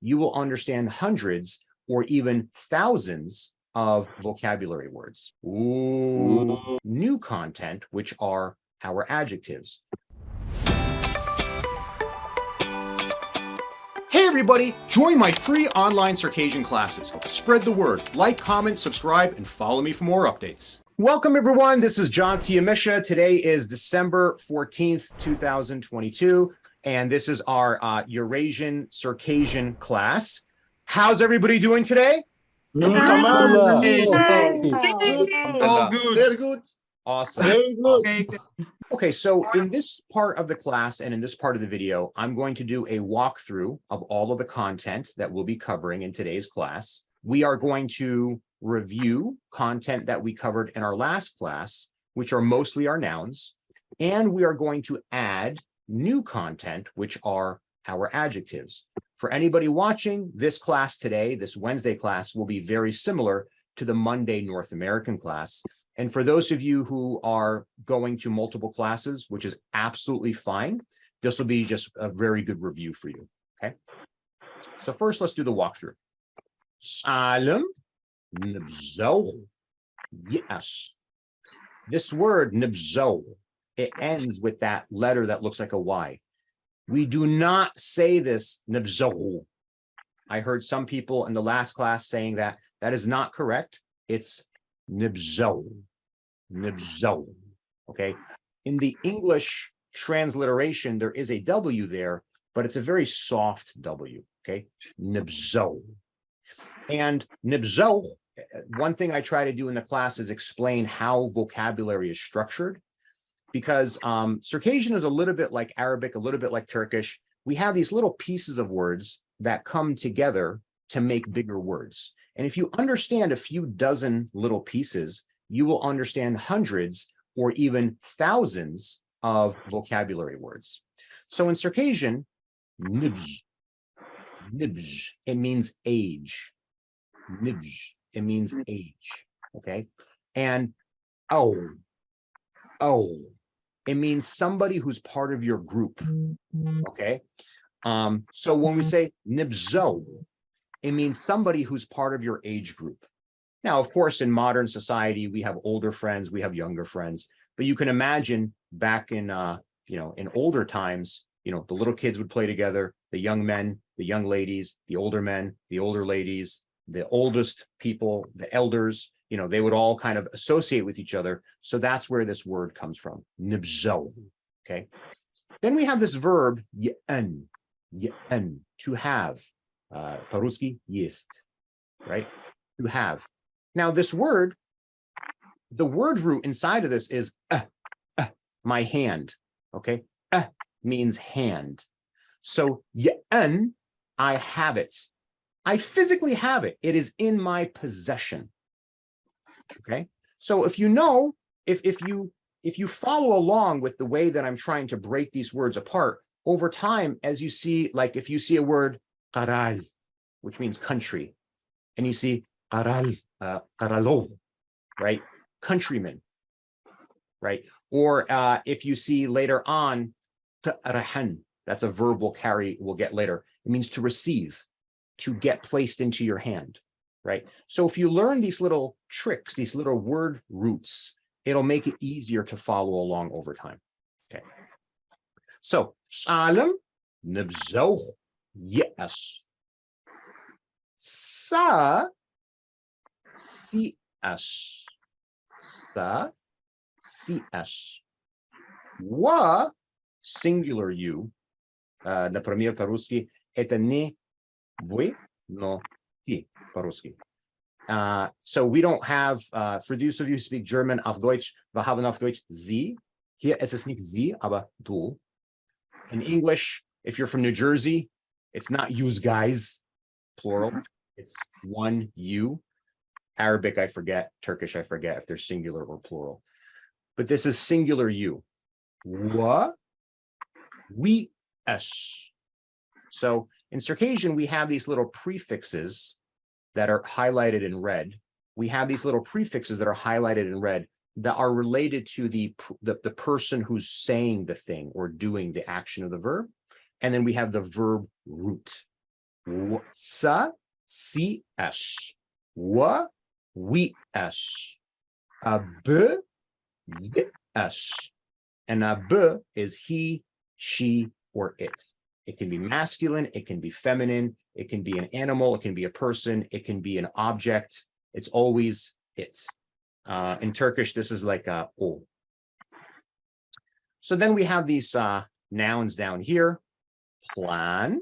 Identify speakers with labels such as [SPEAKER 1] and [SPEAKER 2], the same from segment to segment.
[SPEAKER 1] you will understand hundreds or even thousands of vocabulary words. Ooh. New content, which are our adjectives. Hey everybody, join my free online Circassian classes. Spread the word, like, comment, subscribe, and follow me for more updates. Welcome everyone, this is John Tiamisha. Today is December 14th, 2022, and this is our Eurasian Circassian class. How's everybody doing today?
[SPEAKER 2] All good.
[SPEAKER 1] Very good. Awesome.
[SPEAKER 2] Very good.
[SPEAKER 1] Awesome. Okay, so in this part of the class and in this part of the video, I'm going to do a walkthrough of all of the content that we'll be covering in today's class. We are going to review content that we covered in our last class, which are mostly our nouns, and we are going to add new content, which are our adjectives. For anybody watching, this class today, this Wednesday class, will be very similar to the Monday North American class. And for those of you who are going to multiple classes, which is absolutely fine, this will be just a very good review for you, okay? So first, let's do the walkthrough. Salem, nibzo, yes. This word, nibzo, it ends with that letter that looks like a Y. We do not say this, nibzo. I heard some people in the last class saying that. That is not correct. It's nibzo, nibzo, okay? In the English transliteration, there is a W there, but it's a very soft W, okay? Nibzo. And nibzo, one thing I try to do in the class is explain how vocabulary is structured, because Circassian is a little bit like Arabic, a little bit like Turkish. We have these little pieces of words that come together to make bigger words. And if you understand a few dozen little pieces, you will understand hundreds or even thousands of vocabulary words. So in Circassian, nibj, nibj, it means age. Nibj, it means age, okay? And oh, it means somebody who's part of your group, okay? So when we say nibzo, it means somebody who's part of your age group. Now, of course, in modern society, we have older friends, we have younger friends, but you can imagine back in, in older times, the little kids would play together, the young men, the young ladies, the older men, the older ladies, the oldest people, the elders, they would all kind of associate with each other. So that's where this word comes from, nibzo, okay? Then we have this verb, yen, to have. По-русски есть, right? To have. Now this word, the word root inside of this is my hand, okay? Means hand. So yen, I have it. I physically have it. It is in my possession, okay? So if you know, if you follow along with the way that I'm trying to break these words apart, over time, as you see, like if you see a word, qaral, which means country, and you see qaral, qaralo, right? Countrymen, right? Or if you see later on, ta'rahan, that's a verb we'll get later. It means to receive, to get placed into your hand, right? So if you learn these little tricks, these little word roots, it'll make it easier to follow along over time, okay? So, Salem, nibzo, yes. Sa, si-ash. Sa, si-ash. Wa, singular you, например, по-русски, это не вы, но ты, по-русски. So we don't have, for those of you who speak German, auf Deutsch, wir haben auf Deutsch sie. Hier ist es nicht sie, aber du. In English, if you're from New Jersey, it's not yous guys, plural. It's one you. Arabic, I forget. Turkish, I forget if they're singular or plural. But this is singular you. Wa, we, esh. So in Circassian, we have these little prefixes that are highlighted in red. We have these little prefixes that are highlighted in red that are related to the person who's saying the thing or doing the action of the verb. And then we have the verb root. Sa, si, ash. Wa, we, ash. A b, y, ash. And a b is he, she, or it. It can be masculine, it can be feminine, it can be an animal, it can be a person, it can be an object. It's always it. In Turkish, this is like a o. So then we have these nouns down here. Plan,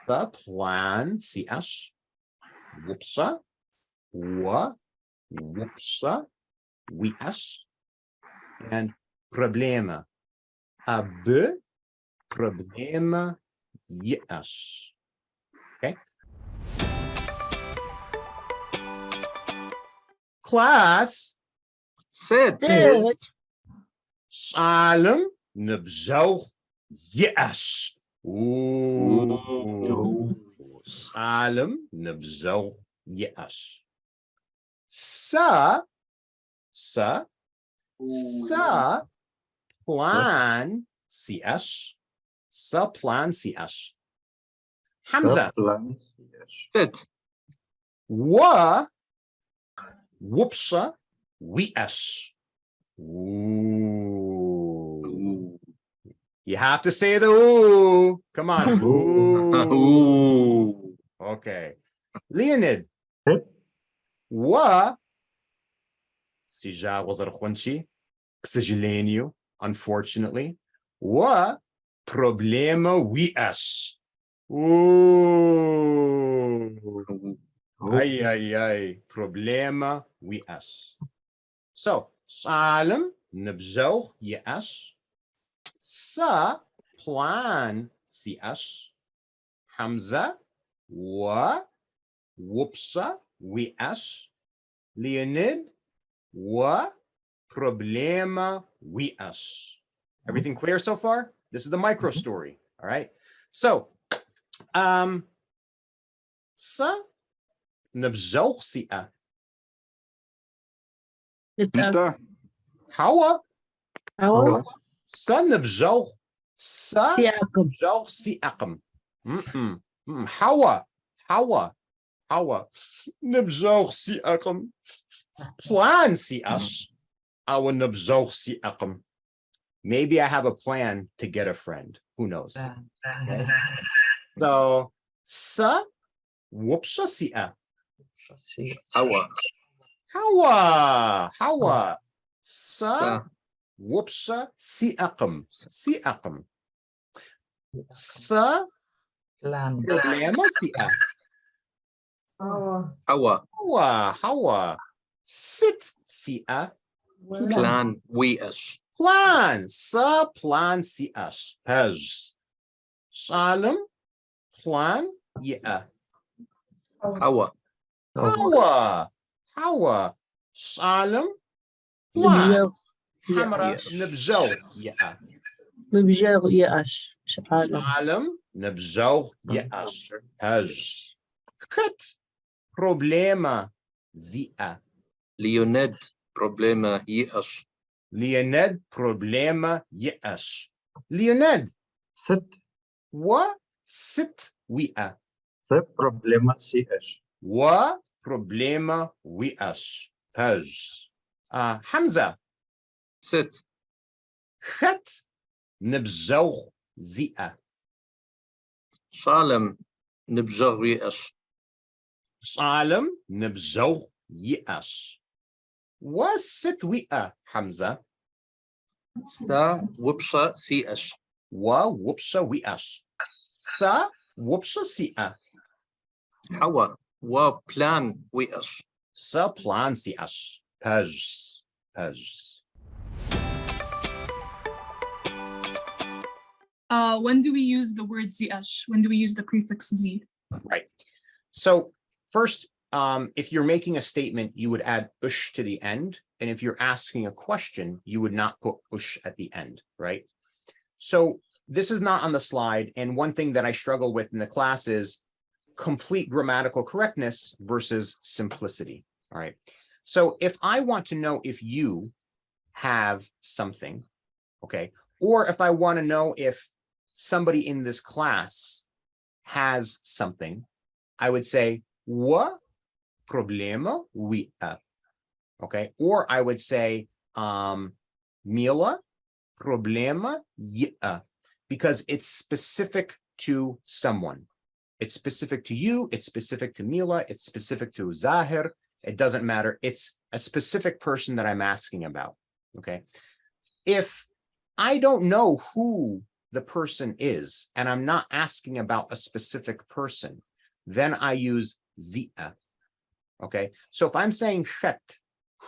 [SPEAKER 1] the plan, ch, whoopsa, wa, whoopsa, weas, and problema, a b, problema, yes. Okay. Class.
[SPEAKER 3] Sit.
[SPEAKER 1] Salem, nabzoog, yes. Ooh. Salem, nabzoog, yes. Sa, plan, cs. Sa, plan, cs. Hamza.
[SPEAKER 3] Sit.
[SPEAKER 1] Wa, whoopsa, we-s. Ooh. You have to say the ooh. Come on. Ooh. Okay. Leonid. Wa, se já was archonchi, к сожалению, unfortunately. Wa, problema we-s. Ooh. Ay, ay, ay. Problema we-s. So, Salem, nabzoog, yes. Sa, plan, cs. Hamza, wa, whoopsa, we-s. Leonid, wa, problema, we-s. Everything clear so far? This is the micro story, all right? So, sa, nabzoog, sia. Hawa. Sa nabzoog. Sa nabzoog siakam. Hawa. Nabzoog siakam. Plan sias. Awa nabzoog siakam. Maybe I have a plan to get a friend. Who knows? Okay. So, sa whoopsa sia. Hawa. Sa whoopsa siakam. Sa problema sia. Hawa. Sit sia.
[SPEAKER 3] Plan we-s.
[SPEAKER 1] Plan. Sa plan sias. Pej. Salem. Plan yeah.
[SPEAKER 3] Hawa.
[SPEAKER 1] Salem. Plan. Hamra. Nabzoog. Yeah. Salem. Nabzoog. Yes. Pej. Kut. Problema. Zia.
[SPEAKER 3] Leonid. Problema yes.
[SPEAKER 1] Leonid. Problema. Yes. Leonid.
[SPEAKER 2] Sit.
[SPEAKER 1] Wa. Sit. Wia.
[SPEAKER 2] Problema cs.
[SPEAKER 1] Wa. Problema. Wias. Pej. Hamza.
[SPEAKER 3] Sit.
[SPEAKER 1] Khat. Nabzoog. Zia.
[SPEAKER 3] Salem. Nabzoog yes.
[SPEAKER 1] Salem. Nabzoog. Yes. Wa. Sit. Wia. Hamza.
[SPEAKER 3] Sa whoopsa cs.
[SPEAKER 1] Wa. Whoopsa. Wias. Sa. Whoopsa. Sia.
[SPEAKER 3] Hawa. Wa plan we-s.
[SPEAKER 1] Sa plan sias. Pej.
[SPEAKER 4] When do we use the word zh? When do we use the prefix z?
[SPEAKER 1] Right. So first, if you're making a statement, you would add ush to the end. And if you're asking a question, you would not put ush at the end, right? So this is not on the slide. And one thing that I struggle with in the class is complete grammatical correctness versus simplicity, all right? So if I want to know if you have something, okay, or if I want to know if somebody in this class has something, I would say, what problema we okay? Or I would say, Mila problema ya, because it's specific to someone. It's specific to you, it's specific to Mila, it's specific to Zahir. It doesn't matter. It's a specific person that I'm asking about, okay? If I don't know who the person is, and I'm not asking about a specific person, then I use zia, okay? So if I'm saying chet,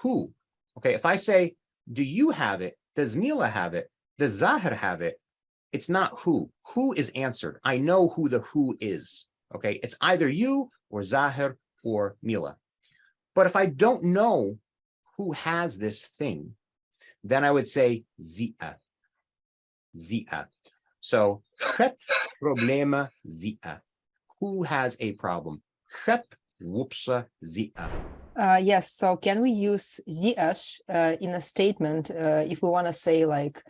[SPEAKER 1] who, okay? If I say, do you have it? Does Mila have it? Does Zahir have it? It's not who. Who is answered. I know who the who is, okay? It's either you or Zahir or Mila. But if I don't know who has this thing, then I would say zia. Zia. So, chet problema zia. Who has a problem? Chet wupsa zia.
[SPEAKER 5] Yes, so can we use ZH in a statement if we want to say like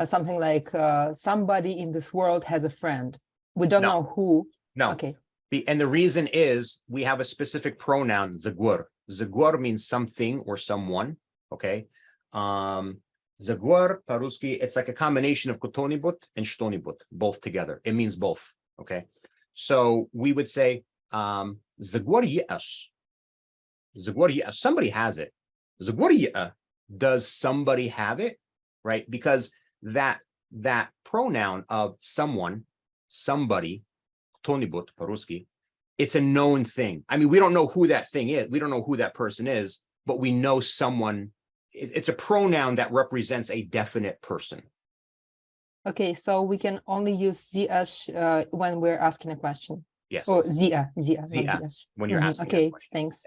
[SPEAKER 5] something like somebody in this world has a friend? We don't know who.
[SPEAKER 1] No.
[SPEAKER 5] Okay.
[SPEAKER 1] And the reason is we have a specific pronoun, zagur. Zagur means something or someone, okay? Zagur, paruski, it's like a combination of kotonibut and shtonibut, both together. It means both, okay? So we would say, zagur ye'ash. Zagur ye'ash, somebody has it. Zagur ye'ah, does somebody have it, right? Because that pronoun of someone, somebody, kotonibut, paruski, it's a known thing. I mean, we don't know who that thing is. We don't know who that person is, but we know someone. It's a pronoun that represents a definite person.
[SPEAKER 5] Okay, so we can only use ZH when we're asking a question.
[SPEAKER 1] Yes.
[SPEAKER 5] Or zia,
[SPEAKER 1] Zia,
[SPEAKER 5] not ZH.
[SPEAKER 1] when you're asking a
[SPEAKER 5] Okay,
[SPEAKER 1] question.
[SPEAKER 5] thanks.